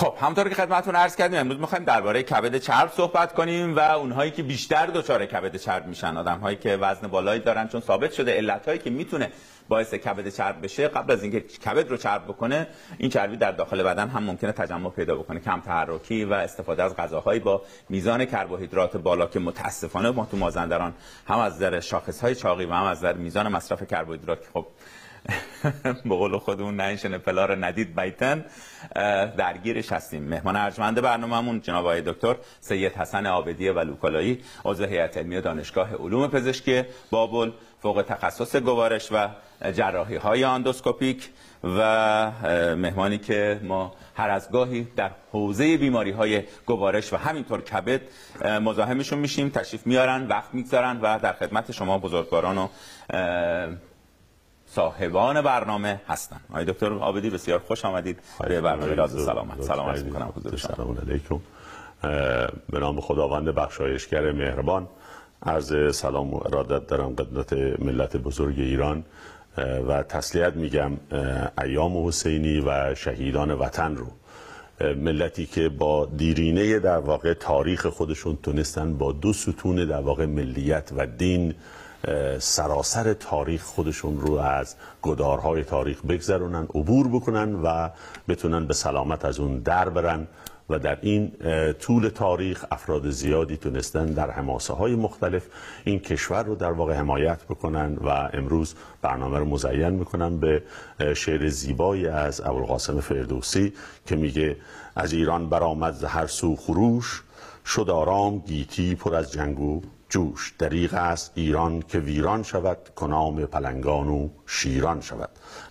خب همونطور که خدمتتون عرض کردیم امروز می‌خوایم درباره کبد چرب صحبت کنیم و اونهایی که بیشتر دچار کبد چرب میشن، آدم‌هایی که وزن بالایی دارن، چون ثابت شده علت‌هایی که میتونه باعث کبد چرب بشه قبل از اینکه کبد رو چرب بکنه این چربی در داخل بدن هم ممکنه تجمع پیدا بکنه، کم تحرکی و استفاده از غذاهایی با میزان کربوهیدرات بالا که متاسفانه ما تو مازندران هم از نظر شاخص‌های چاقی و هم از نظر میزان مصرف کربوهیدرات خب به قول خودمون نینشن پلار ندید بیتن درگیرش هستیم. مهمان ارجمند برنامه‌مون جناب آقای دکتر سید حسن عابدی ولوکلایی، عضو هیئت علمی دانشگاه علوم پزشکی بابل، فوق تخصص گوارش و جراحی‌های اندوسکوپیک و مهمانی که ما هر از گاهی در حوزه بیماری‌های گوارش و همینطور کبد مزاحمشون میشیم، تشریف میارن، وقت میگذارن و در خدمت شما بزرگواران و صاحبان برنامه هستن. آقای دکتر عابدی بسیار خوش آمدید به برنامه راز سلامت. سلام عرض می‌کنم حضور شما. سلام علیکم. به نام خداوند بخشایشگر مهربان عرض سلام و ارادت دارم خدمت ملت بزرگ ایران و تسلیت میگم ایام حسینی و شهیدان وطن رو، ملتی که با دیرینه در واقع تاریخ خودشون تونستن با دو ستون در واقع ملیت و دین سراسر تاریخ خودشون رو از گدارهای تاریخ بگذرونن، عبور بکنن و بتونن به سلامت از اون در برن و در این طول تاریخ افراد زیادی تونستن در حماسه های مختلف این کشور رو در واقع حمایت بکنن و امروز برنامه رو مزین میکنن به شعر زیبایی از ابوالقاسم فردوسی که میگه از ایران برآمد ز هر سو خروش، شد آرام گیتی پر از جنگ و جوش. دریغ است ایران که ویران شود، کنام پلنگان و شیران شود.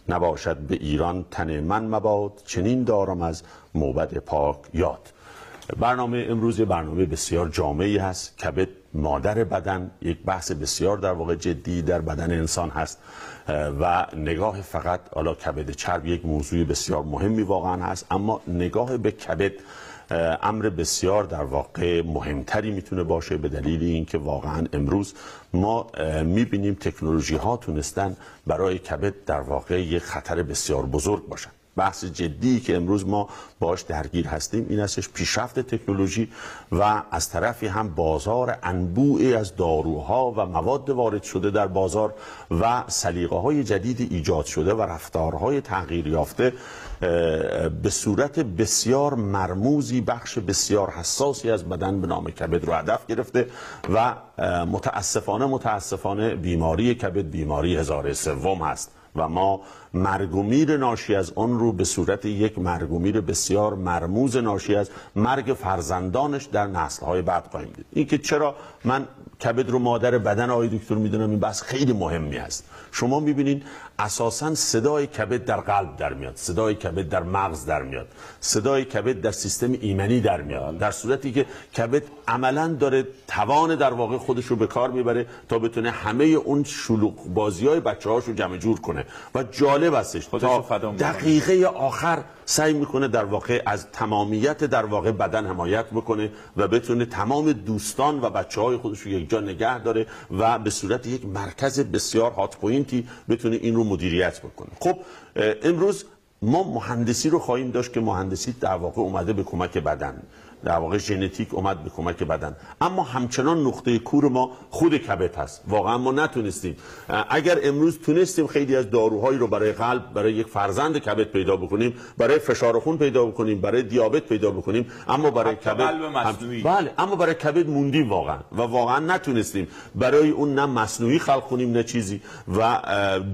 نباشد به ایران تن من مباد، چنین دارم از موبد پاک یاد. برنامه امروز برنامه بسیار جامعی هست. کبد مادر بدن، یک بحث بسیار در واقع جدی در بدن انسان هست و نگاه فقط حالا کبد چرب یک موضوع بسیار مهمی واقعا هست، اما نگاه به کبد امر بسیار در واقع مهمتری میتونه باشه به دلیل اینکه واقعا امروز ما میبینیم تکنولوژی ها تونستن برای کبد در واقع یک خطر بسیار بزرگ باشن. بحث جدی که امروز ما باش درگیر هستیم این هستش پیشرفت تکنولوژی و از طرفی هم بازار انبوعی از داروها و مواد وارد شده در بازار و سلیقه های جدید ایجاد شده و رفتارهای تغییر یافته به صورت بسیار مرموزی بخش بسیار حساسی از بدن به نام کبد رو هدف گرفته و متاسفانه بیماری کبد بیماری هزاره سوم هست و ما مرگ و میر ناشی از آن رو به صورت یک مرگ و میر بسیار مرموز ناشی از مرگ فرزندانش در نسل‌های بعد خواهیم دید. این که چرا من کبد رو مادر بدن آقای دکتر میدونم این بحث خیلی مهمی است. شما میبینین اساساً صدای کبد در قلب در میاد، صدای کبد در مغز در میاد، صدای کبد در سیستم ایمنی در میاد، در صورتی که کبد عملاً داره توان در واقع خودش رو به کار میبره تا بتونه همه اون شلوغ بازی‌های بچه‌هاشو جمع جور کنه و جالب استش تا دقیقه آخر سعی میکنه در واقع از تمامیت در واقع بدن حمایت بکنه و بتونه تمام دوستان و بچه‌های خودش رو یک جا نگه داره و به صورت یک مرکز بسیار هات پوینتی بتونه این رو مدیریت بکنه. خب امروز ما مهندسی رو خواهیم داشت که مهندسی در واقع اومده به کمک بدن، در واقع ژنتیک اومد به کمک بدن، اما همچنان نقطه کور ما خود کبد هست. واقعا ما نتونستیم، اگر امروز تونستیم خیلی از داروهایی رو برای قلب برای یک فرزند کبد پیدا بکنیم، برای فشار خون پیدا بکنیم، برای دیابت پیدا بکنیم، اما برای کبد بله، اما برای کبد موندیم واقعا نتونستیم برای اون نه مصنوعی خلق کنیم نه چیزی و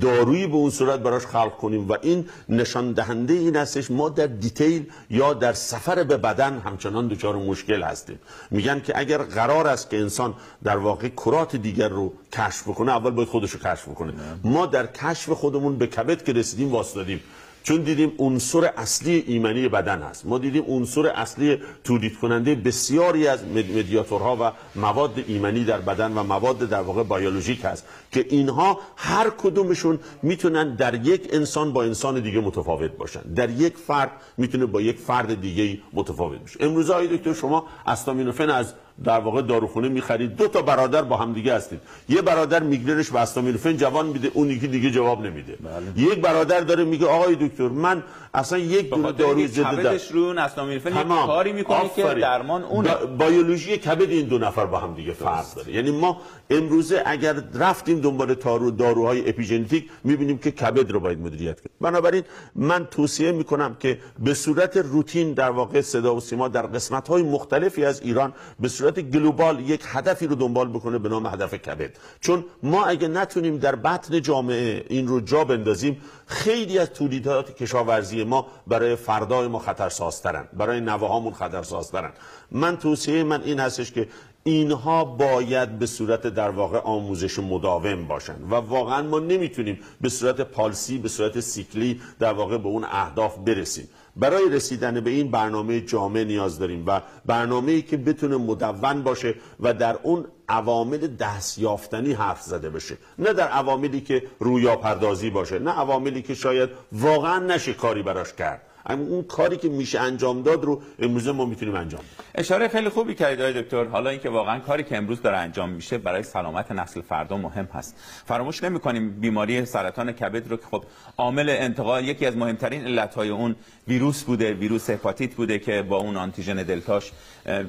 دارویی به اون صورت براش خلق کنیم و این نشان دهنده این هستش ما در دیتیل یا در سفر به بدن همچنان دچار مشکل هستیم. میگن که اگر قرار است که انسان در واقع کرات دیگر رو کشف بکنه اول باید خودش رو کشف بکنه. ما در کشف خودمون به کبد که رسیدیم واسطادیم، چون دیدیم عنصر اصلی ایمنی بدن هست، ما دیدیم عنصر اصلی تولید کننده بسیاری از مدیاتورها و مواد ایمنی در بدن و مواد در واقع بیولوژیک هست که اینها هر کدومشون میتونن در یک انسان با انسان دیگه متفاوت باشن، در یک فرد میتونه با یک فرد دیگه متفاوت بشه. امروز آقای دکتر شما استامینوفن از در واقع داروخونه میخرید، 2 تا برادر با هم دیگه هستید، یه برادر میگرنش به استامینوفن جوان میده، اون یکی دیگه جواب نمیده. یک برادر داره میگه آقای دکتر من اصلا یک دونه داروی ضد کبدش رو استامینوفن یک کاری میکنه که درمان اونه. بیولوژی کبد این 2 نفر با هم دیگه فرق داره. یعنی ما امروزه اگر رفتیم دنبال داروهای اپیژنتیک میبینیم که کبد رو باید مدیریت کنیم. بنابراین من توصیه میکنم که به صورت روتین در واقع صدا و سیما در قسمت‌های مختلفی از ایران به صورت گلوبال یک هدفی رو دنبال بکنه به نام هدف کبد. چون ما اگه نتونیم در بطن جامعه این رو جا بندازیم، خیلی از تولیدات کشاورزی ما برای فردای ما خطرسازترن، برای نوه‌هامون خطرسازترن. من توصیه من این هستش که اینها باید به صورت در واقع آموزش مداوم باشن و واقعا ما نمیتونیم به صورت پالسی، به صورت سیکلی در واقع به اون اهداف برسیم. برای رسیدن به این برنامه جامع نیاز داریم و برنامه‌ای که بتونه مدون باشه و در اون عوامل دستیافتنی حرف زده بشه، نه در عواملی که رویاپردازی باشه، نه عواملی که شاید واقعا نشه کاری براش کرد. اما اون کاری که میشه انجام داد رو امروز ما میتونیم انجام بدیم. اشاره خیلی خوبی کردید آقای دکتر. حالا اینکه واقعا کاری که امروز داره انجام میشه برای سلامت نسل فردا مهم هست. فراموش نمی‌کنیم بیماری سرطان کبد رو که خب عامل انتقال یکی از مهمترین علت‌های اون ویروس بوده، ویروس هپاتیت بوده که با اون آنتیژن دلتاش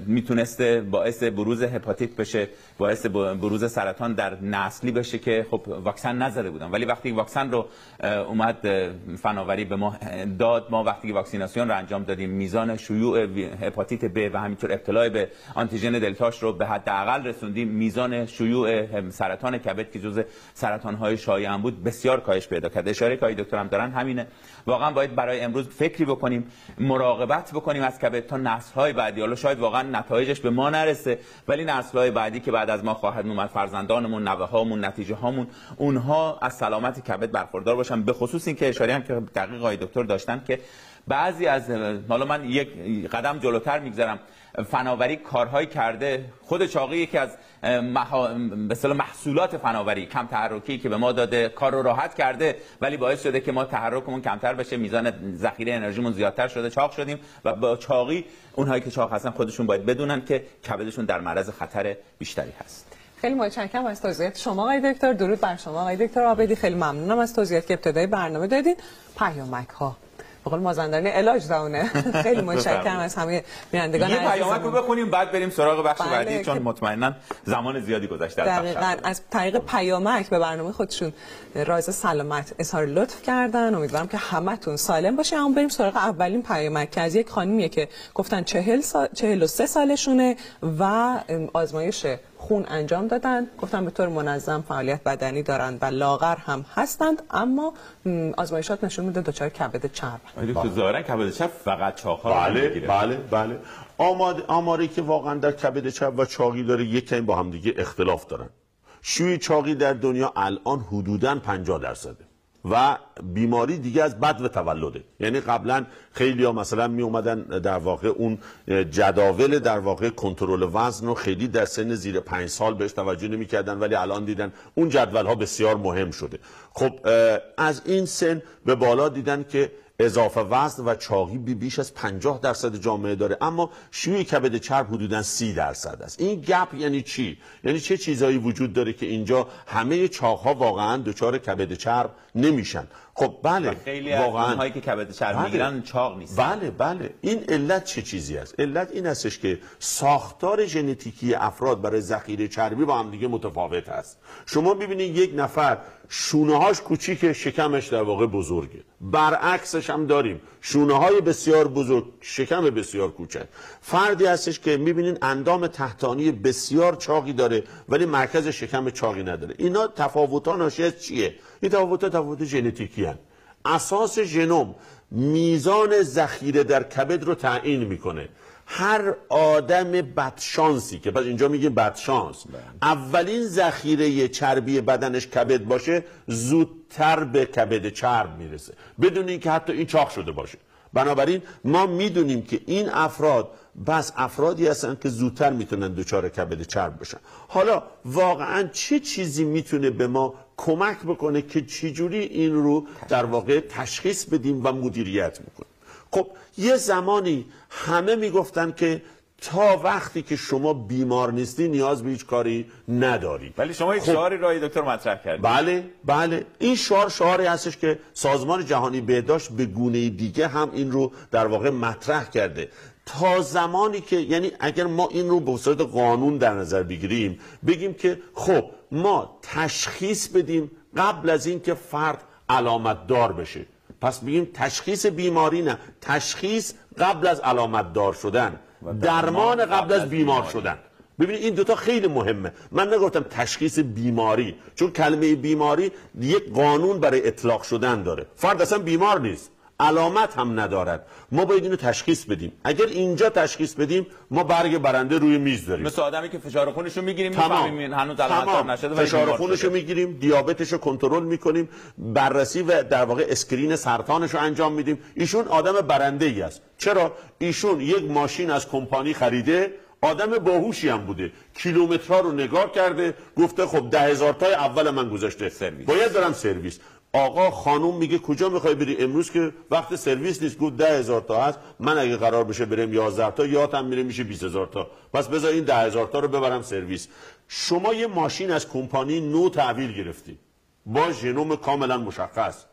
میتونسته باعث بروز هپاتیت بشه، باعث بروز سرطان در نسلی بشه که خب واکسن نذاره بودن. ولی وقتی واکسن رو اومد فناوری به ما داد، ما وقتی واکسیناسیون رو انجام دادیم، میزان شیوع هپاتیت ب و همینطور ابتلا به آنتیژن دلتاش رو به حداقل رسوندیم. میزان شیوع سرطان کبد که جزء سرطان‌های شایع بود بسیار کاهش پیدا کرد. اشاره که دکتر هم دارن همینه. واقعا باید برای امروز فکری بکنیم، مراقبت بکنیم از کبد تا نسل‌های بعدی. حالا شاید واقعا نتایجش به ما نرسه، ولی نسل‌های بعدی که بعد از ما خواهد اومد، فرزندانمون، نوه‌هامون، نتیجه‌هامون، اونها از سلامت کبد برخوردار باشن. به خصوص این که اشاره هم که دقیق آقای دکتر داشتن که بعضی از، حالا من یک قدم جلوتر میگذرم، فناوری کارهایی کرده، خود چاقی یکی از به اصطلاح محصولات فناوری کم تحرکی که به ما داده، کار رو راحت کرده ولی باعث شده که ما تحرکمون کمتر بشه، میزان ذخیره انرژیمون زیادتر شده، چاق شدیم. و با چاقی اونهایی که چاق هستن خودشون باید بدونن که کبدشون در معرض خطر بیشتری هست. خیلی متشکرم از توضیحات شما آقای دکتر. درود بر شما آقای دکتر عابدی. خیلی ممنونم از توضیحاتی که ابتدای برنامه دادین. پیامک ها به قول مازندرانی علاج داونه. خیلی متشکرم از همه بینندگان عزیز. یه پیامک رو بخونیم بعد بریم سراغ بخش بعدی، چون مطمئنا زمان زیادی گذشته. دقیقاً از طریق پیامک به برنامه خودشون راز سلامت اظهار لطف کردن. امیدوارم که همتون سالم باشین. اما بریم سراغ اولین پیامک که از یک خانمیه که گفتن 43 سالشونه و آزمایش خون انجام دادن، گفتن به طور منظم فعالیت بدنی دارن و لاغر هم هستند، اما آزمایشات نشون میده دچار کبد چرب. تو ظاهرا کبد چرب فقط چاق‌ها رو میگیره. بله. آماری که واقعا در کبد چرب و چاقی داره یک کمی با هم دیگه اختلاف دارن. شیوع چاقی در دنیا الان حدوداً 50% و بیماری دیگه از بدو تولده. یعنی قبلا خیلی ها مثلا می اومدن در واقع اون جداول در واقع کنترل وزن رو خیلی در سن زیر 5 سال بهش توجه نمی کردن، ولی الان دیدن اون جدول ها بسیار مهم شده. خب از این سن به بالا دیدن که اضافه وزن و چاقی بیش از 50% جامعه داره، اما شیوع کبد چرب حدوداً 30% است. این گپ یعنی چی؟ یعنی چه چیزایی وجود داره که اینجا همه چاق‌ها واقعاً دچار کبد چرب نمیشن؟ خب بله، خیلی واقعاً از اونهایی که کبد چرب میگیرن چاق نیستن. بله. این علت چه چیزی است؟ علت این استش که ساختار ژنتیکی افراد برای ذخیره چربی با هم دیگه متفاوت است. شما ببینید یک نفر شونه‌هاش کوچیکه، شکمش در واقع بزرگه. برعکسش هم داریم، شونه‌های بسیار بزرگ، شکم بسیار کوچک. فردی هستش که می‌بینین اندام تحتانی بسیار چاقی داره ولی مرکز شکم چاقی نداره. اینا تفاوت‌ها ناشی از چیه؟ این تفاوت ژنتیکی هستند. اساس ژنوم میزان ذخیره در کبد رو تعیین میکنه. هر آدم بدشانسی که پس اینجا میگیم بدشانس اولین ذخیره چربی بدنش کبد باشه، زودتر به کبد چرب میرسه بدون اینکه حتی این چاق شده باشه. بنابراین ما میدونیم که این افراد بس افرادی هستن که زودتر میتونن دچار کبد چرب بشن. حالا واقعا چه چیزی میتونه به ما کمک بکنه که چجوری این رو در واقع تشخیص بدیم و مدیریت بکنیم؟ خب یه زمانی همه میگفتن که تا وقتی که شما بیمار نیستی نیاز به هیچ کاری نداری. ولی شما این شعاری رو دکتر مطرح کردید. بله این شعاری هستش که سازمان جهانی بهداشت به گونه دیگه هم این رو در واقع مطرح کرده. تا زمانی که یعنی اگر ما این رو به صورت قانون در نظر بگیریم، بگیم که خب ما تشخیص بدیم قبل از این که فرد علامت دار بشه، پس بگیم تشخیص بیماری نه، تشخیص قبل از علامت دار شدن، درمان قبل از بیمار شدن. ببینید این دوتا خیلی مهمه. من نگفتم تشخیص بیماری، چون کلمه بیماری یک قانون برای اطلاق شدن داره. فرد اصلا بیمار نیست، علامت هم ندارد، ما باید اینو تشخیص بدیم. اگر اینجا تشخیص بدیم ما برگ برنده روی میز داریم، مثل آدمی که فشار خونشو میگیریم میفهمیم هنوز علامت نشده، فشار خونشو میگیریم، دیابتشو کنترل میکنیم، بررسی و در واقع اسکرین سرطانشو انجام میدیم. ایشون آدم برنده ای است. چرا؟ ایشون یک ماشین از کمپانی خریده، آدم باهوشی هم بوده، کیلومترها رو نگاه کرده، گفته خب 10,000 تا اول من گذاشته سرویس، باید برم سرویس. آقا خانوم میگه کجا میخوای بری؟ امروز که وقت سرویس نیست. گفت 10,000 تا هست، من اگه قرار بشه برم 11 تا یادم میره میشه 20,000 تا، پس بذار این 10,000 تا رو ببرم سرویس. شما یه ماشین از کمپانی نو تحویل گرفتی با ژنوم کاملا مشخص،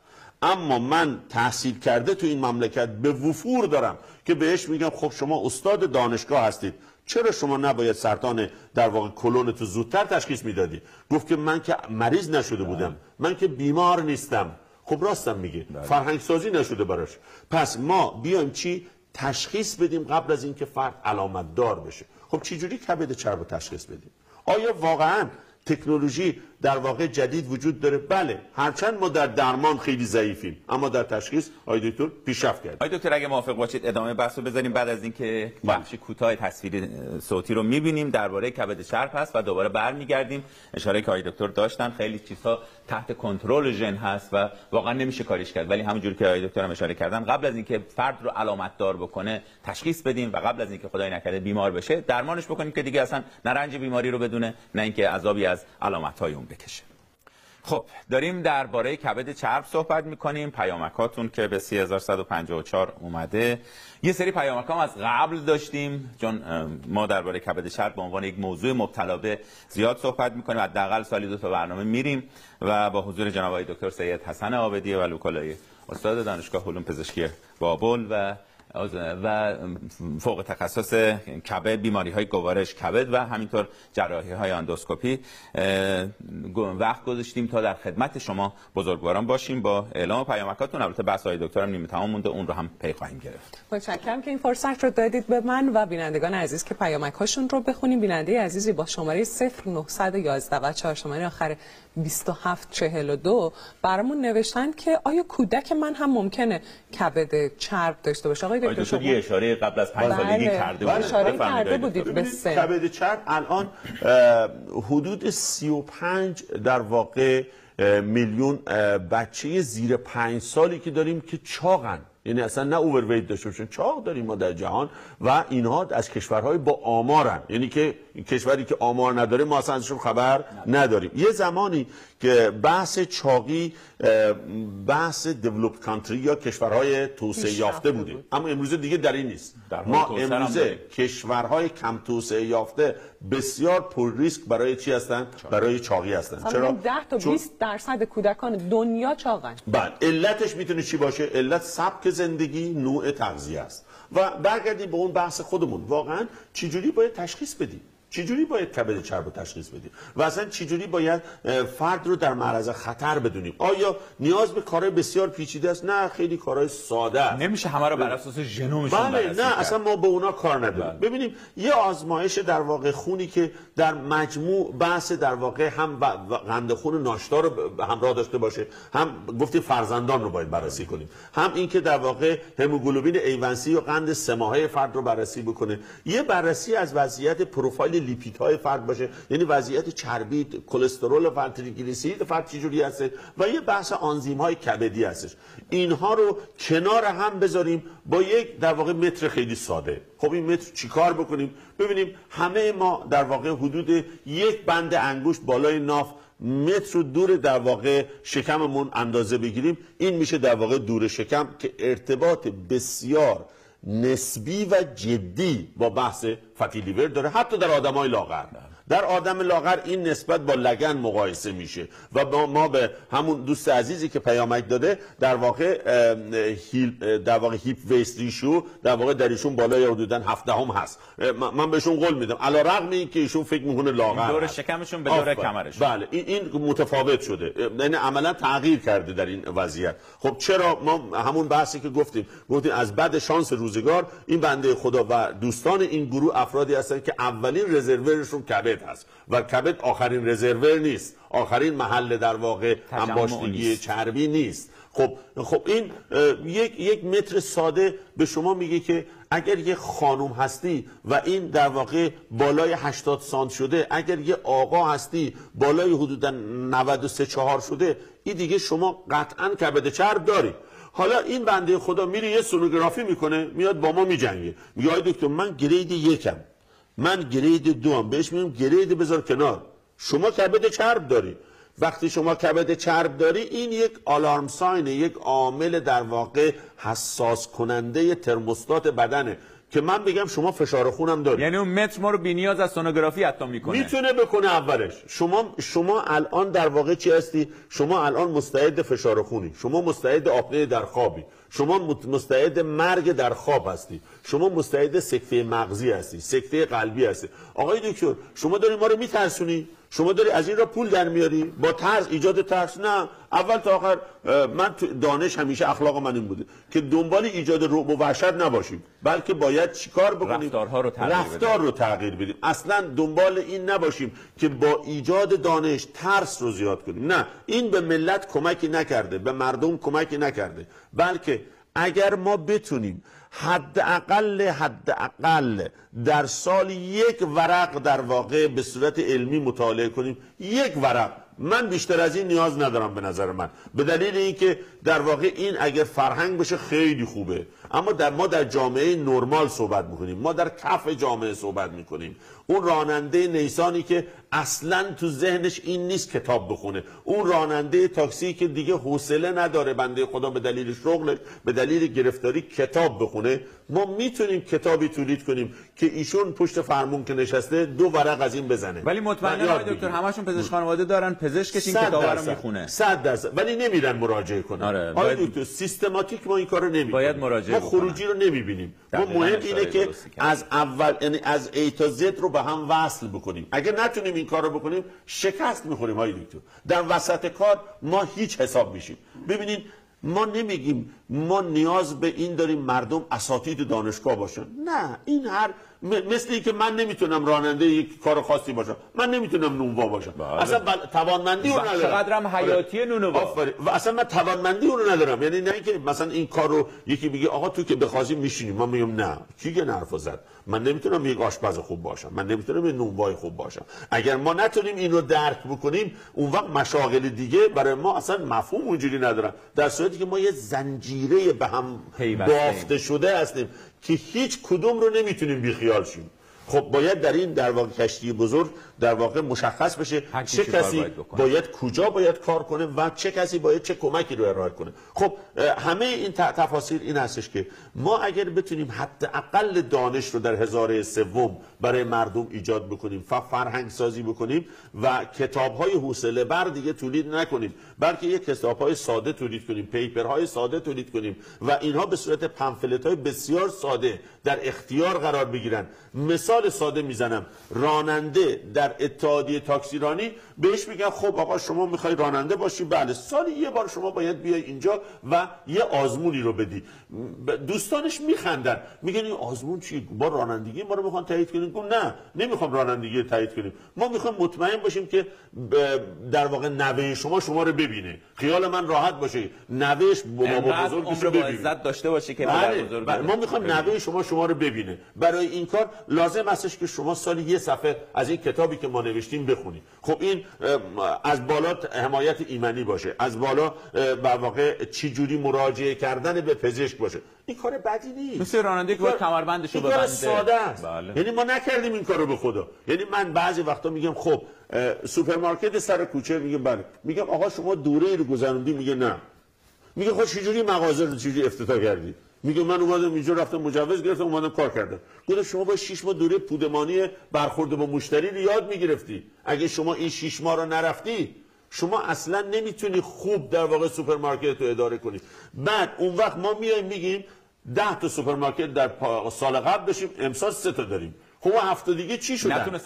اما من تحصیل کرده تو این مملکت به وفور دارم که بهش میگم خب شما استاد دانشگاه هستید، چرا شما نباید سرطان در واقع کلون تو زودتر تشخیص میدادی؟ گفت که من که مریض نشده بودم، من که بیمار نیستم. خب راستم میگه، فرهنگ سازی نشده براش. پس ما بیایم چی؟ تشخیص بدیم قبل از اینکه فرد علامت دار بشه. خب چه جوری کبد چرب رو تشخیص بدیم؟ آیا واقعا تکنولوژی در واقع جدید وجود داره؟ بله، هرچند ما در درمان خیلی ضعیفیم، اما در تشخیص آقای دکتر پیشرفت کردیم. آقای دکتر اگه موافق باشید ادامه بحث رو بذاریم بعد از اینکه بخش کوتاه تصویری صوتی رو می‌بینیم درباره کبد چرب هست و دوباره برمیگردیم. اشاره که آقای دکتر داشتن خیلی چیزها تحت کنترل ژن هست و واقعا نمیشه کاریش کرد، ولی همونجوری که آقای دکتر هم اشاره کردن قبل از اینکه فرد رو علامت دار بکنه تشخیص بدیم و قبل از اینکه خدای نکرده بیمار بشه درمانش بکنیم که دیگه اصلا نه رنج بیماری رو بدونه نه اینکه عذابی از علامت‌های اون بکشه. خب داریم درباره کبد چرب صحبت میکنیم. پیامکاتون که به 3154 اومده، یه سری پیامک هم از قبل داشتیم چون ما درباره کبد چرب به عنوان یک موضوع مبتلا به زیاد صحبت میکنیم، حداقل سالی 2 تا برنامه میریم و با حضور جناب آقای دکتر سید حسن عابدی و لوکالای استاد دانشگاه علوم پزشکی بابل و فوق تخصص کبد، بیماری‌های گوارش کبد و همینطور جراحی‌های اندوسکوپی وقت گذاشتیم تا در خدمت شما بزرگواران باشیم با اعلام پیامکاتون. البته بحث‌های دکترم نیمه تمام مونده، اون رو هم پی خواهیم گرفت. متشکرم که این فرصت رو دادید به من و بینندگان عزیز که پیامک‌هاشون رو بخونیم. بیننده عزیزی با شماره 0911 و 4 شماره آخر 2742 برامون نوشتن که آیا کودک من هم ممکنه کبد چرب داشته باشه؟ آقای دکتر شما یه اشاره قبل از 5 سالگی کرده بودید به سن کبد چرب الان حدود 35 در واقع میلیون بچه زیر 5 سالی که داریم که چاقن، یعنی اصلا نه اوورویت داشته باشن، چاق داریم ما در جهان و اینها از کشورهای با آمارن، یعنی که کشوری که آمار نداره ما اصلا ازشون خبر نداریم. یه زمانی که بحث چاقی بحث دیولپد کانتری یا کشورهای توسعه یافته بوده، اما امروز دیگه در این نیست. ما امروز کشورهای کم توسعه یافته بسیار پر ریسک برای چی هستن؟ برای چاقی هستن. چرا 10 تا 20% کودکان دنیا چاقن. بله، علتش میتونه چی باشه؟ علت سبک زندگی، نوع تغذیه است. و برگردیم به اون بحث خودمون، واقعا چجوری باید تشخیص بدیم؟ چجوری باید کبد چرب رو تشخیص بدیم؟ و اصلا چجوری باید فرد رو در معرض خطر بدونیم؟ آیا نیاز به کارهای بسیار پیچیده است؟ نه، خیلی کارهای ساده است. نمیشه همه رو بر اساس ژنومشون بررسی نه، اصلا ما به اونا کار نداریم. ببینیم یه آزمایش در واقع خونی که در مجموع بحث در واقع هم قند خون ناشتا رو همراه داشته باشه، هم گفتیم فرزندان رو باید بررسی کنیم، هم اینکه در واقع هموگلوبین A1C و قند 3 ماهه فرد رو بررسی بکنه، یه بررسی از وضعیت پروفایل لیپیدهای فرد باشه، یعنی وضعیت چربی، کلسترول و تریگلیسیرید فرد چجوری هست، و یه بحث آنزیم‌های کبدی هستش. اینها رو کنار هم بذاریم با یک در واقع متر خیلی ساده. خب این متر چیکار بکنیم؟ ببینیم همه ما در واقع حدود یک بند انگشت بالای ناف متر دور در واقع شکممون اندازه بگیریم، این میشه در واقع دور شکم که ارتباط بسیار نسبی و جدی با بحث فتی لیور داره، حتی در آدمای لاغر. در آدم لاغر این نسبت با لگن مقایسه میشه و ما به همون دوست عزیزی که پیامک داده در واقع هیپ ویست ریشیو در واقع در ایشون بالای حدوداً 7 هست. من بهشون قول میدم علیرغم اینکه ایشون فکر میکنه لاغر دور شکمشون به دور کمرشون. بله این متفاوت شده، یعنی عملا تغییر کرده در این وضعیت. خب چرا؟ ما همون بحثی که گفتیم از بعد شانس روزگار این بنده خدا و دوستان این گروه افرادی هستن که اولین رزرورشون کبد هست و کبد آخرین رزرور نیست، آخرین محل در واقع انباشتگی چربی نیست. خب این یک متر ساده به شما میگه که اگر یه خانم هستی و این در واقع بالای 80 سانت شده، اگر یه آقا هستی بالای حدودا 93-4 شده، این دیگه شما قطعا کبد چرب داری. حالا این بنده خدا میره یه سونوگرافی میکنه، میاد با ما میجنگه، میگه آی دکتر من گرید 1م، من گرید 2م. بهش میگم گرید بذار کنار، شما کبد چرب داری. وقتی شما کبد چرب داری این یک آلارم ساینه، یک عامل در واقع حساس کننده ترموستات بدنه که من بگم شما فشار خونم داری. یعنی اون متر ما رو بی‌نیاز از سونوگرافی حتی میکنه، میتونه بکنه اولش. شما الان در واقع چی هستی؟ شما الان مستعد فشار خونی، شما مستعد آپنه در خوابی، شما مستعد مرگ در خواب هستی، شما مستعد سکته مغزی هستی، سکته قلبی هستی. آقای دکتر شما داری ما رو میترسونی، شما داری از این را پول در میاری با ترس، ایجاد ترس. نه، اول تا آخر من دانش همیشه اخلاق من این بوده که دنبال ایجاد رعب و وحشت نباشیم، بلکه باید چیکار بکنیم؟ رفتار رو تغییر بدیم. اصلا دنبال این نباشیم که با ایجاد دانش ترس رو زیاد کنیم. نه، این به ملت کمکی نکرده، به مردم کمکی نکرده، بلکه اگر ما بتونیم حداقل در سال 1 ورق در واقع به صورت علمی مطالعه کنیم، 1 ورق، من بیشتر از این نیاز ندارم به نظر من، به دلیل اینکه در واقع این اگر فرهنگ بشه خیلی خوبه، اما ما در جامعه نرمال صحبت میکنیم، ما در کف جامعه صحبت میکنیم. اون راننده نیسانی که اصلا تو ذهنش این نیست کتاب بخونه، اون راننده تاکسی که دیگه حوصله نداره بنده خدا به دلیل شغلش، به دلیل گرفتاری کتاب بخونه، ما میتونیم کتابی تولید کنیم که ایشون پشت فرمون که نشسته 2 ورق از این بزنه. ولی مطمئنا آقای دکتر همشون پزشک خانواده دارن، پزشکش این کتابا رو میخونه 100%، ولی نمیرن مراجعه کنن. آقای دکتر سیستماتیک ما این کارو نمیکنیم، باید مراجعه ما خروجی رو نمیبینیم. ما مهم اینه که از اول، یعنی از A تا Z رو به هم وصل بکنیم. اگه نتونیم این کارو بکنیم شکست میخوریم آقای دکتر. در وسط کار ما هیچ حساب میشیم. ببینید ما نمیگیم ما نیاز به این داریم مردم اساتید دانشگاه باشن، نه، این هر مثل این که من نمیتونم راننده یک کار خاصی باشم، من نمیتونم نونوا باشم، اصلا توانمندی رو ندارم، چقدرم حیاتی نونوا و اصلا من توانمندی رو ندارم. یعنی نه اینکه مثلا این کار رو یکی میگه آقا تو که بخواستی میشینی، من میگم نه، کی که حرفو زد، من نمیتونم یک آشپز خوب باشم، من نمیتونم یک نونوای خوب باشم. اگر ما نتونیم اینو درک بکنیم، اون وقت مشاغل دیگه برای ما اصلا مفهوم اونجوری ندارن، در صورتی که ما یه زنجیره به هم بافته شده هستیم که هیچ کدوم رو نمیتونیم بیخیال شیم. خب باید در این در واقع کشتی بزرگ در واقع مشخص بشه چه کسی باید کجا باید کار کنه و چه کسی باید چه کمکی رو ارائه کنه. خب همه این تفاصیل این هستش که ما اگر بتونیم حداقل دانش رو در هزاره سوم برای مردم ایجاد بکنیم، فرهنگ سازی بکنیم و کتاب‌های حوصله بر دیگه تولید نکنیم، بلکه یک کتاب‌های ساده تولید کنیم، پیپرهای ساده تولید کنیم و اینها به صورت پمفلت‌های بسیار ساده در اختیار قرار بگیرن. مثال ساده میزنم، راننده در اتحادیه تاکسیرانی بهش میگن خب آقا شما میخوای راننده باشی، بله، سالی 1 بار شما باید بیای اینجا و یه آزمونی رو بدی. دوستانش میخندن، میگن این آزمون چی؟ با رانندگی ما رو میخوان تایید کنیم؟ گفتم نه، نمیخوام رانندگی رو تایید کنیم، ما میخوایم مطمئن باشیم که در واقع نوه شما رو ببینه، خیال من راحت باشه، نوهش بابا بزرگش رو ببینه، عزت داشته باشه که ما میخوایم نوه شما رو ببینه. برای این کار لازم استش که شما سالی 1 صفحه از این کتابی که ما نوشتیم بخونید. خب این از بالا حمایت ایمنی باشه، از بالا در واقع چی جوری مراجعه کردن به پزشک باشه. این کار بدی نیست، مثل راننده که کمربندشو ببنده. این ساده است. بله. یعنی ما نکردیم این کارو به خدا. یعنی من بعضی وقتا میگم خب سوپرمارکت سر کوچه، میگم بله، میگم آقا شما دوره رو گذروندی، میگه نه، میگه خب چه جوری مغازه رو چه جوری افتتاح کردی، میگه من اومدم اینجا رفتم مجوز گرفتم اومدم کار کردم. گفتم شما با 6 ماه دوره پودمانی برخورد با مشتری رو یاد میگرفتی. اگه شما این 6 ماه رو نرفتی شما اصلا نمیتونی خوب در واقع سوپرمارکت رو اداره کنی. بعد اون وقت ما میایم میگیم 10 تا سوپرمارکت در سال قبل بشیم، امسال 3 تا داریم. خب هفته دیگه چی شدن؟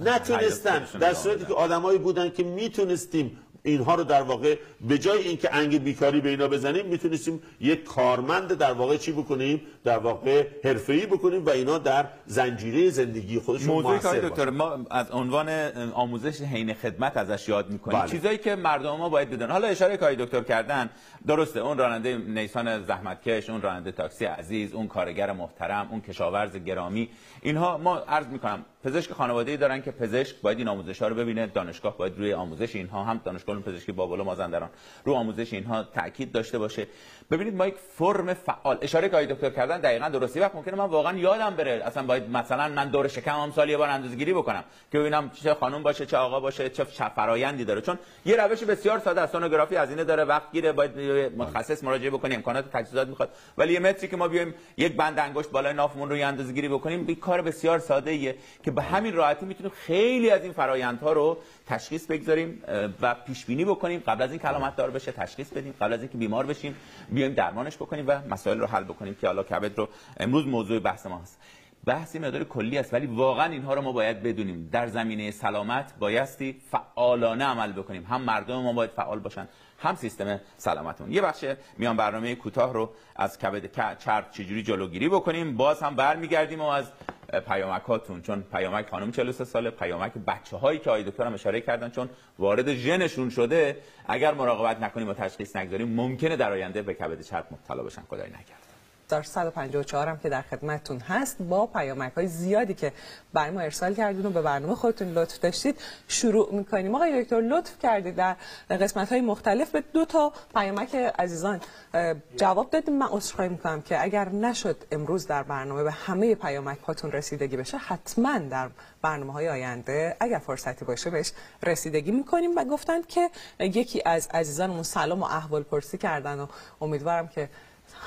نتونستن در صورتی که آدمایی بودن که میتونستیم اینها رو در واقع به جای اینکه انگ بیکاری به اینا بزنیم میتونستیم یک کارمند در واقع چی بکنیم، در واقع حرفه‌ای بکنیم و اینا در زنجیره زندگی خودشون موضوعی موثر که دکتر ما از عنوان آموزش حین خدمت ازش یاد میکنیم. بله. چیزایی که مردم ما باید بدونن. حالا اشاره کاری دکتر کردن درسته، اون راننده نیسان زحمتکش، اون راننده تاکسی عزیز، اون کارگر محترم، اون کشاورز گرامی، اینها ما عرض میکنم پزشک خانوادگی دارن که پزشک باید این آموزش‌ها رو ببینه، دانشگاه باید روی آموزش اینها، هم دانشگاه پزشکی بابل و مازندران رو آموزش اینها تاکید داشته باشه. ببینید ما یک فرم فعال، اشاره که دکتر کردن دقیقاً درستی، وقت ممکنه من واقعا یادم بره اصلا باید مثلا من دور شکمم سال یه بار اندازه‌گیری بکنم که ببینم چه خانم باشه چه آقا باشه چه فرآیندی داره، چون یه روش بسیار ساده است. سونوگرافی هزینه داره، وقت گیره، باید متخصص مراجعه بکنیم، امکانات تجهیزات میخواد، ولی یه متری که ما بیایم یک بند انگشت بالای نافمون رو اندازه‌گیری بکنیم، این کار بسیار ساده ایه که به همین راحتی میتونیم خیلی از این فرآیندها رو تشخیص بگذاریم و پیش بینی بکنیم، قبل از این علامت دار بشه تشخیص بدیم، قبل از اینکه بیمار بشیم بیایم درمانش بکنیم و مسائل رو حل بکنیم که حالا کبد رو امروز موضوع بحث ما هست. بحثی مقدار کلی است ولی واقعا اینها رو ما باید بدونیم. در زمینه سلامت بایستی فعالانه عمل بکنیم، هم مردم ما باید فعال باشن هم سیستم سلامتمون. یه بخش میان برنامه کوتاه رو از کبد چرب چجوری جلوگیری بکنیم، باز هم برمیگردیم و از پیامکاتون، چون پیامک خانم 43 ساله، پیامک بچه‌هایی که آقای دکتر هم اشاره کردن چون وارد ژنشون شده، اگر مراقبت نکنیم و تشخیص نگذاریم ممکنه در آینده به کبد چرب مبتلا بشن. خدای نکرده. در 154 هم که در خدمتتون هست با پیامک‌های زیادی که برای ما ارسال کردین و به برنامه خودتون لطف داشتید شروع می‌کنیم. آقای دکتر لطف کردید در قسمت‌های مختلف به 2 تا پیامک عزیزان جواب دادیم. من عذرخواهی می‌کنم که اگر نشد امروز در برنامه به همه پیامک‌هاتون رسیدگی بشه، حتما در برنامه‌های آینده اگر فرصتی باشه بهش رسیدگی می‌کنیم. و گفتند که یکی از عزیزانمون سلام و احوالپرسی کردن و امیدوارم که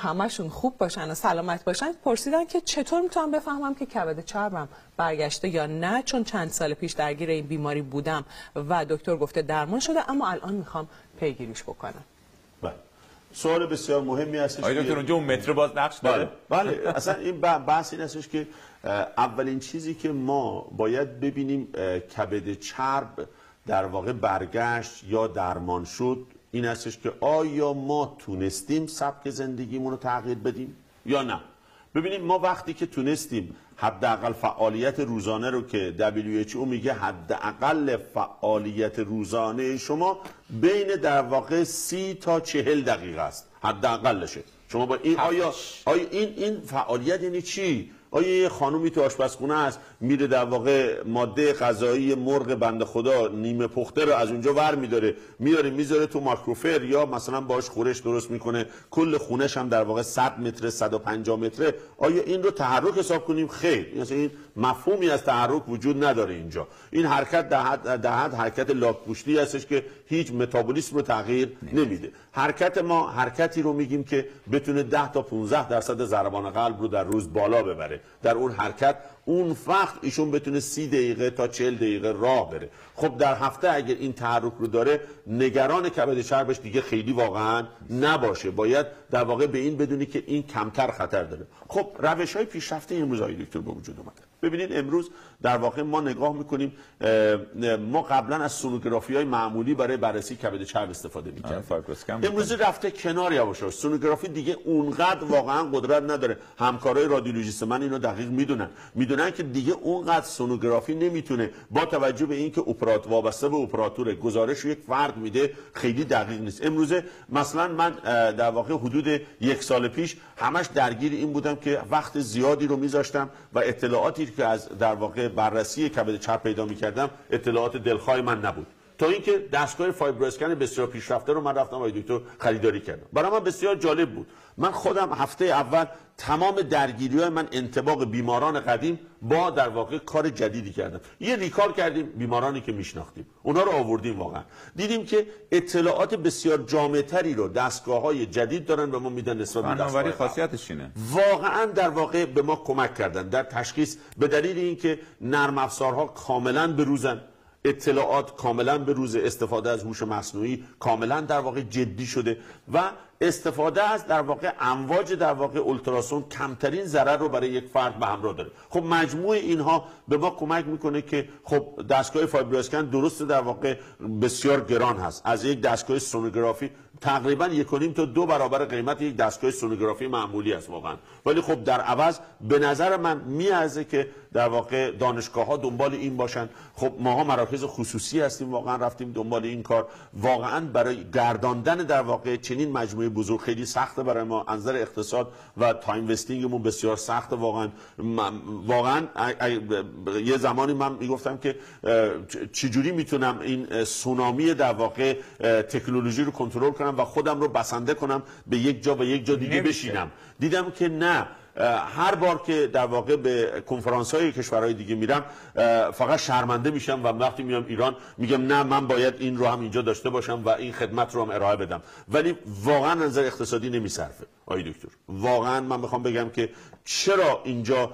همشون خوب باشن و سلامت باشن. پرسیدن که چطور میتونم بفهمم که کبد چربم برگشته یا نه، چون چند سال پیش درگیر این بیماری بودم و دکتر گفته درمان شده اما الان میخوام پیگیریش بکنم. بله. سوال بسیار مهمی هستش. آقای دکتر اونجا اون متر باز نقش داره؟ بله. اصلا این بحث این هستش که اولین چیزی که ما باید ببینیم کبد چرب در واقع برگشت یا درمان شد این هستش که آیا ما تونستیم سبک زندگیمون رو تغییر بدیم یا نه. ببینیم ما وقتی که تونستیم حداقل فعالیت روزانه رو که WHO میگه حداقل فعالیت روزانه شما بین در واقع 30 تا 40 دقیقه است، حداقلشه. شما با این آیا این فعالیت یعنی چی؟ آیا یه خانومی تو آشپزخونه است میره در واقع ماده غذایی مرغ بنده خدا نیمه پخته رو از اونجا ور میداره میاره میذاره تو مایکروفر یا مثلا باش خورش درست میکنه، کل خونش هم در واقع 100 متر 150 متره، آیا این رو تحرک حساب کنیم؟ خیر، مثلا این مفهومی از تحرک وجود نداره اینجا. این حرکت در حد حرکت لاک‌پوشتی هستش که هیچ متابولیسم رو تغییر نمیده. حرکت ما حرکتی رو میگیم که بتونه 10 تا 15% ضربان قلب رو در روز بالا ببره. در اون حرکت اون وقت ایشون بتونه 30 دقیقه تا 40 دقیقه راه بره. خب در هفته اگر این تحرک رو داره نگران کبد چربش دیگه خیلی واقعا نباشه، باید در واقع به این بدونی که این کمتر خطر داره. خب روش‌های پیشرفته امروز آقای دکتر به وجود اومده. ببینید امروز در واقع ما نگاه میکنیم، ما قبلا از سونوگرافی‌های معمولی برای بررسی کبد چرب استفاده می‌کردیم. امروز رفته کنار یواشاش. سونوگرافی دیگه اونقدر واقعا قدرت نداره. همکارای رادیولوژیست من اینو دقیق میدونن که دیگه اونقدر سونوگرافی نمیتونه با توجه به اینکه اپراتور وابسته به اپراتور گزارش رو یک فرد میده خیلی دقیق نیست. امروزه مثلا من در واقع حدود 1 سال پیش همش درگیر این بودم که وقت زیادی رو میذاشتم و اطلاعاتی که از در واقع بررسی کبد چرب پیدا می‌کردم اطلاعات دلخواه من نبود. تا اینکه دستگاه فایبر اسکن بسیار پیشرفته رو من رفتم آقای دکتر خریداری کردم. برای من بسیار جالب بود. من خودم هفته اول تمام درگیری‌های من انطباق بیماران قدیم با در واقع کار جدیدی کردم. یه ریکال کردیم بیمارانی که میشناختیم، اونها رو آوردیم، واقعا دیدیم که اطلاعات بسیار جامع‌تری رو دستگاه‌های جدید دارن و ما میدن نسبت به فناوری خاصیتش اینه. واقعا در واقع به ما کمک کردن در تشخیص، به دلیل اینکه نرم افزارها کاملا بروزن، اطلاعات کاملا به روز، استفاده از هوش مصنوعی کاملا در واقع جدی شده و استفاده از در واقع امواج در واقع اولتراسون کمترین ضرر رو برای یک فرد به همراه داره. خب مجموع اینها به ما کمک میکنه که خب دستگاه فایبر اسکن درست در واقع بسیار گران هست، از یک دستگاه سونوگرافی تقریبا 1.5 تا 2 برابر قیمت یک دستگاه سونوگرافی معمولی است واقعا، ولی خب در عوض به نظر من میارزه که در واقع دانشگاه‌ها دنبال این باشن. خب ماها مراکز خصوصی هستیم، واقعا رفتیم دنبال این کار. واقعا برای گرداندن در واقع چنین مجموعه بزرگ خیلی سخته برای ما، از نظر اقتصاد و تایم وستینگمون بسیار سخته واقعا. یه زمانی من میگفتم که چجوری میتونم این سونامی در واقع تکنولوژی رو کنترل کنم و خودم رو بسنده کنم به یک جا و یک جا دیگه بشینم. دیدم که نه، هر بار که در واقع به کنفرانس های کشورهای دیگه میرم فقط شرمنده میشم و وقتی میام ایران میگم نه، من باید این رو هم اینجا داشته باشم و این خدمت رو هم ارائه بدم، ولی واقعا نظر اقتصادی نمیصرفه. آقای دکتر واقعا من میخوام بگم که چرا اینجا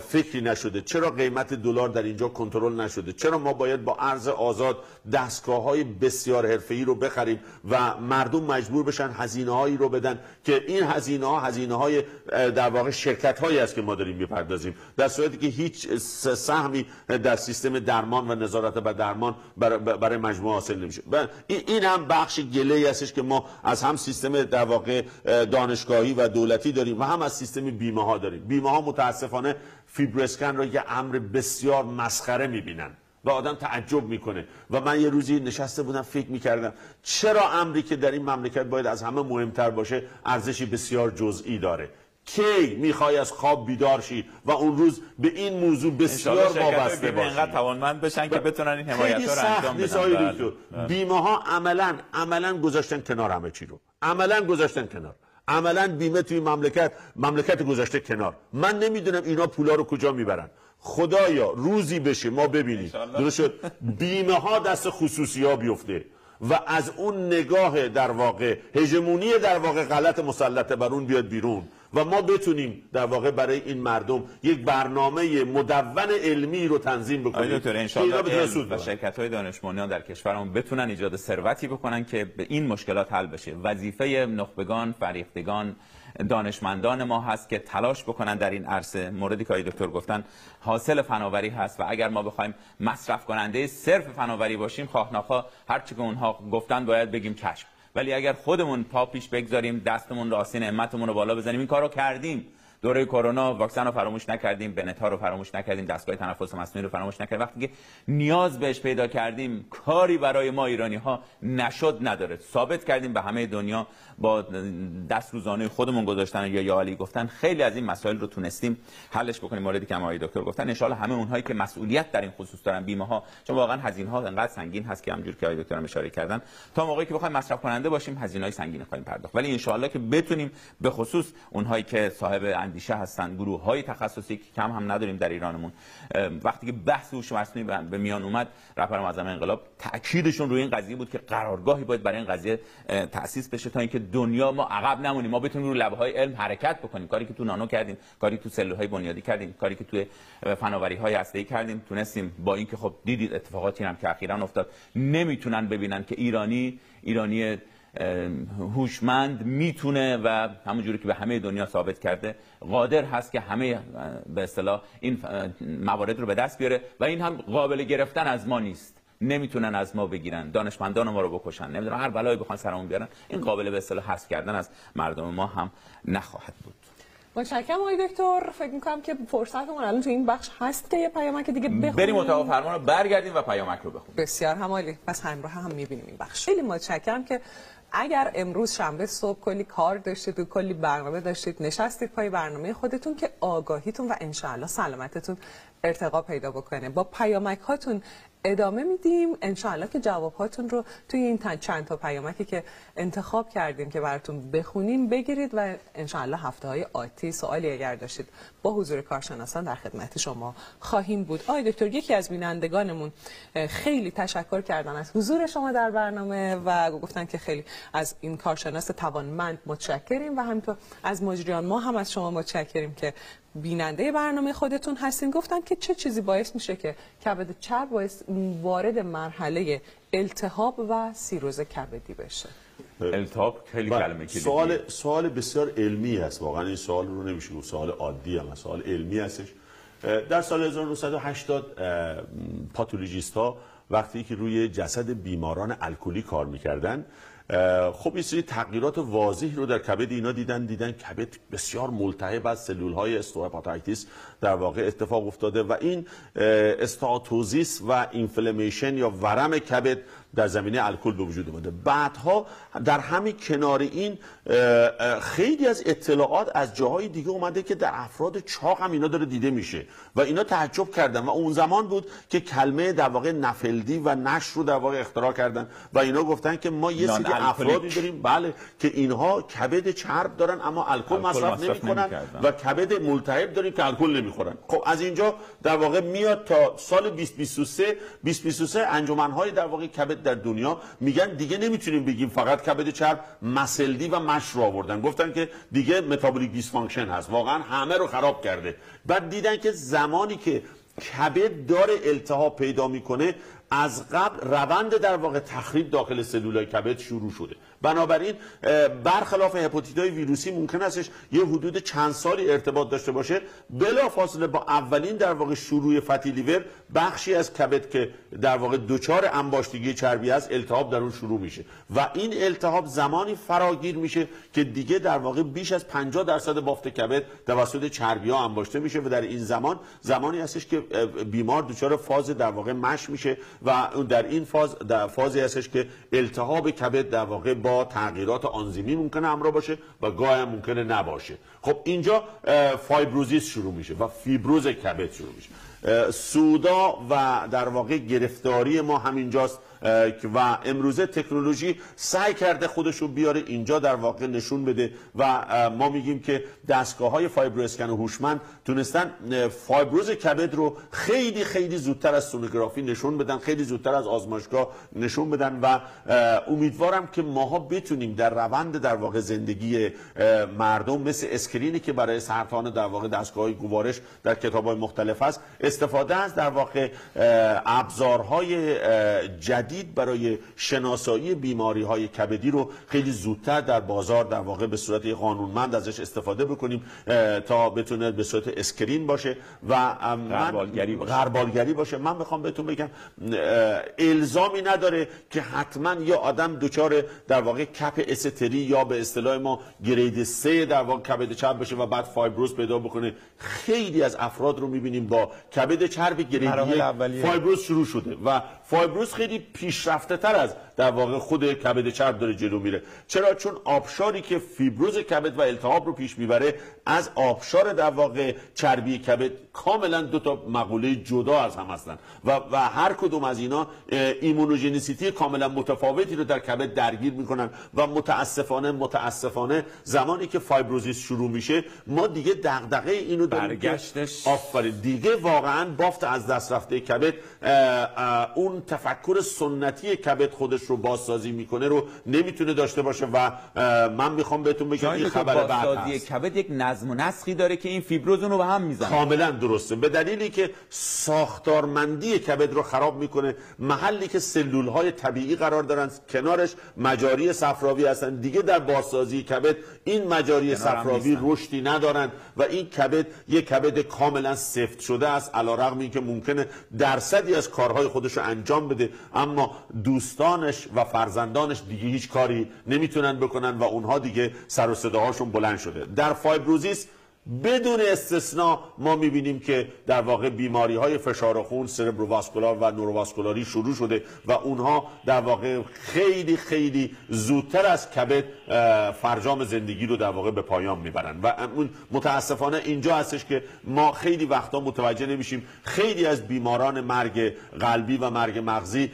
فکری نشده، چرا قیمت دلار در اینجا کنترل نشده، چرا ما باید با ارز آزاد دستگاه‌های بسیار حرفه‌ای رو بخریم و مردم مجبور بشن هزینه‌هایی رو بدن که این هزینه‌ها هزینه‌های در واقع شرکت‌هایی است که ما داریم می‌پردازیم، در صورتی که هیچ سهمی در سیستم درمان و نظارت بر درمان برای مجموعه حاصل نمیشه. این هم بخش گله‌ای هستش که ما از هم سیستم در واقع دانشگاهی و دولتی داریم و هم از سیستم بیمه‌ها داریم. بیمه‌ها متاسفانه فیبر اسکن رو یه امر بسیار مسخره می‌بینن و آدم تعجب میکنه. و من یه روزی نشسته بودم فکر میکردم چرا امری که در این مملکت باید از همه مهمتر باشه ارزشی بسیار جزئی داره. کی میخوای از خواب بیدار شی و اون روز به این موضوع بسیار وابسته باشی، اینقدر توانمند بشن که بتونن این حمایت رو انجام بدن. بیمه ها عملا گذاشتن کنار همه چی رو، عملا گذاشتن کنار. عملا بیمه توی مملکت گذاشته کنار. من نمیدونم اینا پولا رو کجا میبرن. خدایا روزی بشه ما ببینیم درست شد بیمه ها دست خصوصی ها بیفته و از اون نگاه در واقع هژمونی در واقع غلط مسلطه بر اون بیاد بیرون و ما بتونیم در واقع برای این مردم یک برنامه مدون علمی رو تنظیم بکنیم. دکتر انشالله و شرکت‌های دانش بنیان در کشورمون بتونن ایجاد ثروتی بکنن که به این مشکلات حل بشه. وظیفه نخبگان، فریختگان، دانشمندان ما هست که تلاش بکنن در این عرصه. موردی که دکتر گفتن حاصل فناوری هست و اگر ما بخوایم مصرف کننده صرف فناوری باشیم، خواه نخواه هر چی که اونها گفتن باید بگیم چشم، ولی اگر خودمون پا پیش بگذاریم، دستمون رو آستین همتمون رو بالا بزنیم، این کارو کردیم. دوره کرونا واکسن رو فراموش نکردیم، بنت ها رو فراموش نکردیم، دستگاه تنفس مصنوعی رو فراموش نکردیم. وقتی که نیاز بهش پیدا کردیم کاری برای ما ایرانی ها نشد نداره. ثابت کردیم به همه دنیا با دست روزانه خودمون گذاشتن یا یالی گفتن خیلی از این مسائل رو تونستیم حلش بکنیم. موردی که آقای دکتر گفتن ان شاءالله همه اونهایی که مسئولیت در این خصوص دارن، بیمه ها، چون واقعا هزینه ها انقدر سنگین هست که همونجوری که آقای دکتر هم اشاره کردن تا موقعی که بخوایم مصرف کننده باشیم هزینه‌های سنگین خواهیم پرداخت. ولی ان شاءالله که بتونیم به خصوص اونهایی که صاحب اندیشه هستن، گروه‌های تخصصی که کم هم نداریم در ایرانمون، وقتی که بحث هوش مصنوعی به میان اومد، رهبر معظم انقلاب تاکیدشون روی این قضیه بود که قرارگاهی باید برای این قضیه تأسیس بشه تا اینکه دنیا ما عقب نمونیم، ما بتونیم رو لبه‌های علم حرکت بکنیم. کاری که تو نانو کردیم، کاری که تو سلول‌های بنیادی کردیم، کاری که تو فناوری‌های هسته‌ای کردیم، تونستیم. با اینکه خب دیدید اتفاقاتی هم که اخیراً افتاد، نمیتونن ببینن که ایرانی هوشمند میتونه و همونجوری که به همه دنیا ثابت کرده قادر هست که همه به اصطلاح این موارد رو به دست بیاره و این هم قابل گرفتن از ما نیست. نمیتونن از ما بگیرن، دانشمندان ما رو بکشن، نمیدونم هر بلایی بخوان سرمون بیارن، این قابل به اصطلاح حذف کردن از مردم ما هم نخواهد بود. متشکرم آقای دکتر. فکر می‌کنم که فرصتمون الان تو این بخش هست که یه پیامک دیگه بخونیم. بریم اتاق فرمان رو برگردیم و پیامک رو بخونیم. بسیار همالی. پس همراه هم می‌بینیم این بخش. خیلی متشکرم که اگر امروز شنبه صبح کلی کار داشتید و کلی برنامه داشتید، نشستید پای برنامه خودتون که آگاهیتون و انشاءالله سلامتتون ارتقا پیدا بکنه. با پیامک هاتون ادامه میدیم، انشاءالله که جواب هاتون رو توی این چند تا پیامکی که انتخاب کردیم که براتون بخونیم بگیرید و انشاءالله هفته های آتی سوالی اگر داشتید با حضور کارشناسان در خدمت شما خواهیم بود. آقای دکتر، یکی از بینندگانمون خیلی تشکر کردن از حضور شما در برنامه و گفتن که خیلی از این کارشناس توانمند متشکریم و همینطور از مجریان ما هم از شما متشکریم که بیننده برنامه خودتون هستین. گفتن که چه چیزی باعث میشه که کبد چرب وارد مرحله التهاب و سیروز کبدی بشه؟ التهاب خیلی کلمه کلیدیه. سوال بسیار علمی است، واقعا این سوال رو نمیشه گفت سوال عادی، هم سوال علمی هستش. در سال 1980 پاتولوژیست ها وقتی که روی جسد بیماران الکلی کار میکردن، خب این سری تغییرات واضح رو در کبد اینا دیدن کبد بسیار ملتهب از سلول های استوهپاتایتیس در واقع اتفاق افتاده و این استاتوزیس و اینفلمیشن یا ورم کبد در زمینه الکل به وجود اومده. بعدها در همین کنار این خیلی از اطلاعات از جاهای دیگه اومده که در افراد چاق هم اینا داره دیده میشه و اینا تعجب کردن و اون زمان بود که کلمه در واقع نفلدی و نش رو در واقع اختراع کردن و اینا گفتن که ما یه سری افرادی داریم بله که اینها کبد چرب دارن اما الکل مصرف نمیکنن و کبد ملتهب داریم که الکل نمیخورن. خب از اینجا در واقع میاد تا سال 2023 انجمن‌های در واقع کبد در دنیا میگن دیگه نمیتونیم بگیم فقط کبد چرب، مسلدی و مش رو آوردن، گفتن که دیگه متابولیک دیسفانکشن هست، واقعا همه رو خراب کرده. بعد دیدن که زمانی که کبد داره التهاب پیدا میکنه از قبل روند در واقع تخریب داخل سلولای کبد شروع شده. بنابراین برخلاف هپاتیت‌های ویروسی ممکن استش یه حدود چند سالی ارتباط داشته باشه، بلافاصله با اولین در واقع شروع فتی لیور بخشی از کبد که در واقع دچار انباشتگی چربی است التهاب در اون شروع میشه و این التهاب زمانی فراگیر میشه که دیگه در واقع بیش از 50% بافت کبد توسط چربی‌ها انباشته میشه و در این زمانی هستش که بیمار دچار فاز در واقع مش میشه و در این فازی هستش که التهاب کبد در واقع با تغییرات آنزیمی ممکنه همراه باشه و گاهی هم ممکنه نباشه. خب اینجا فایبروزیس شروع میشه و فیبروز کبد شروع میشه. سودا و در واقع گرفتاری ما همینجاست و امروزه تکنولوژی سعی کرده خودش رو بیاره اینجا در واقع نشون بده و ما میگیم که دستگاه‌های فایبرو اسکن هوشمند تونستن فایبروز کبد رو خیلی خیلی زودتر از سونوگرافی نشون بدن، خیلی زودتر از آزمایشگاه نشون بدن و امیدوارم که ماها بتونیم در روند در واقع زندگی مردم مثل اسکرینی که برای سرطان در واقع دستگاه‌های گوارش در کتاب‌های مختلف هست استفاده از در واقع ابزارهای جدید برای شناسایی بیماری‌های کبدی رو خیلی زودتر در بازار در واقع به صورت قانونمند ازش استفاده بکنیم تا بتونه به صورت اسکرین باشه و غربالگری باشه. من میخوام بهتون بگم الزامی نداره که حتما یه آدم دچار در واقع کپ استری یا به اصطلاح ما گرید 3 در واقع کبد چرب بشه و بعد فایبروز پیدا بکنه. خیلی از افراد رو میبینیم با کبد چرب گرید 1 فایبروز شروع شده و فایبروز خیلی پیشرفته تر از در واقع خود کبد چرب داره جلو میره. چرا؟ چون آبشاری که فیبروز کبد و التهاب رو پیش میبره از آبشار در واقع چربی کبد کاملا دو تا مقوله جدا از هم هستن و هر کدوم از اینا ایمونوژنیسیتی کاملا متفاوتی رو در کبد درگیر میکنن و متاسفانه زمانی که فایبروزیس شروع میشه ما دیگه دغدغه اینو داریم برگشتش آفرین دیگه واقعا بافت از دست رفته کبد اون تفکر سنتی کبد خودش رو بازسازی میکنه رو نمیتونه داشته باشه و من میخوام بهتون بگم این خبر بازسازی کبد یک نظم و نسقی داره که این فیبروز رو به هم میزنه. کاملا درسته، به دلیلی که ساختارمندی کبد رو خراب میکنه. محلی که سلول های طبیعی قرار دارن کنارش مجاری صفراوی هستن، دیگه در بازسازی کبد این مجاری صفراوی رشدی ندارن و این کبد یک کبد کاملا سفت شده است، علیرغم اینکه ممکنه درصدی از کارهای خودش رو انجام بده اما دوستانش و فرزندانش دیگه هیچ کاری نمیتونن بکنن و اونها دیگه سر و صداهاشون بلند شده. در فایبروزیس بدون استثنا ما میبینیم که در واقع بیماری های فشار خون، سربروواسکولار و نوروواسکولاری شروع شده و اونها در واقع خیلی خیلی زودتر از کبد فرجام زندگی رو در واقع به پایان میبرن و متاسفانه اینجا هستش که ما خیلی وقتا متوجه نمیشیم خیلی از بیماران مرگ قلبی و مرگ مغزی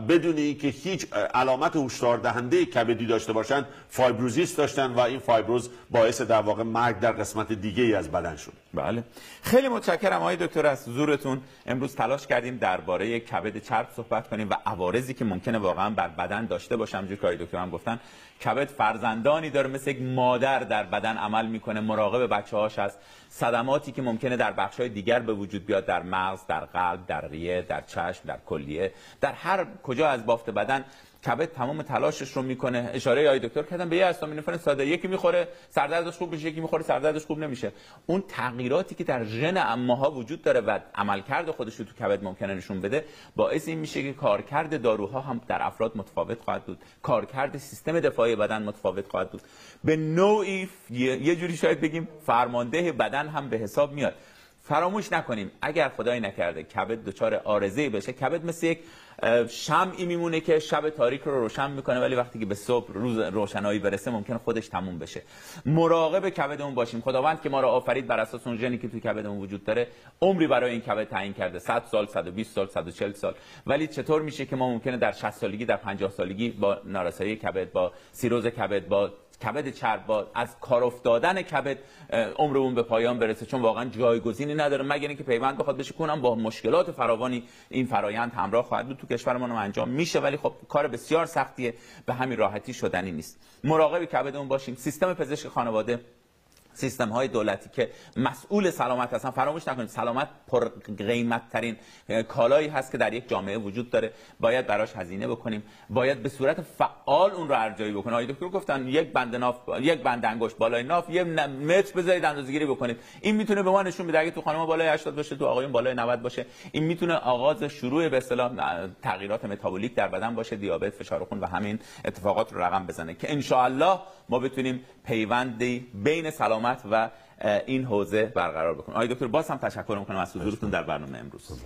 بدون اینکه هیچ علامت هشدار دهنده کبدی داشته باشند فایبروزیس داشتن و این فایبروز باعث در واقع مرگ در قسمت دیگه ای از بدن شد. بله، خیلی متشکرم آقای دکتر از حضورتون. امروز تلاش کردیم درباره کبد چرب صحبت کنیم و عوارضی که ممکنه واقعا بر بدن داشته باشه. همونجوری که آقای دکتر هم گفتن کبد فرزندانی داره، مثل یک مادر در بدن عمل میکنه، مراقب بچه‌هاش هست. صدماتی که ممکنه در بخش‌های دیگر به وجود بیاد، در مغز، در قلب، در ریه، در چشم، در کلیه، در هر کجا از بافت بدن کبد تمام تلاشش رو میکنه. اشاره آقای دکتر کردن به یه استامینوفن ساده، یکی میخوره سردردش خوب میشه، یکی میخوره سردردش خوب نمیشه. اون تغییراتی که در ژن ماها وجود داره و عملکرد خودش رو تو کبد ممکنه نشون بده، باعث این میشه که کارکرد داروها هم در افراد متفاوت خواهد بود، کارکرد سیستم دفاعی بدن متفاوت خواهد بود. به نوعی یه جوری شاید بگیم فرمانده بدن هم به حساب میاد. فراموش نکنیم اگر خدای نکرده کبد دچار عارضه‌ای بشه، کبد مثل یک شمعی میمونه که شب تاریک رو روشن میکنه، ولی وقتی که به صبح روز روشنایی برسه ممکنه خودش تموم بشه. مراقب کبدمون باشیم. خداوند که ما رو آفرید بر اساس اون ژنی که توی کبدمون وجود داره، عمری برای این کبد تعیین کرده، 100 سال، 120 سال، 140 سال. ولی چطور میشه که ما ممکنه در 60 سالگی، در 50 سالگی با نارسایی کبد، با سیروز کبد، با کبد چرب، با از کار افتادن کبد عمرمون به پایان برسه، چون واقعا جایگزینی نداره مگر اینکه پیوند بخواد بشه کنم. با مشکلات فراوانی این فرایند همراه خواهد بود. تو کشورمون هم انجام میشه، ولی خب کار بسیار سختیه، به همین راحتی شدنی نیست. مراقب کبدمون باشیم. سیستم پزشک خانواده، سیستم های دولتی که مسئول سلامت هستن، فراموش نکنید سلامت پر قیمت ترین کالایی هست که در یک جامعه وجود داره. باید براش هزینه بکنیم، باید به صورت فعال اون رو ارزیابی بکنیم. آقای دکتر گفتن یک بند انگشت بالای ناف، یه متر بذارید اندازه‌گیری بکنید. این میتونه به ما نشون بده اگه تو خانم بالای 80 باشه، تو آقایون بالای 90 باشه، این میتونه آغاز شروع به اصطلاح تغییرات متابولیک در بدن باشه، دیابت، فشار خون و همین اتفاقات رو رقم بزنه که ان شاء الله ما بتونیم پیوندی بین سلامت و این حوزه برقرار بکنیم. آقای دکتر باز هم تشکر می‌کنم از حضورتون در برنامه امروز.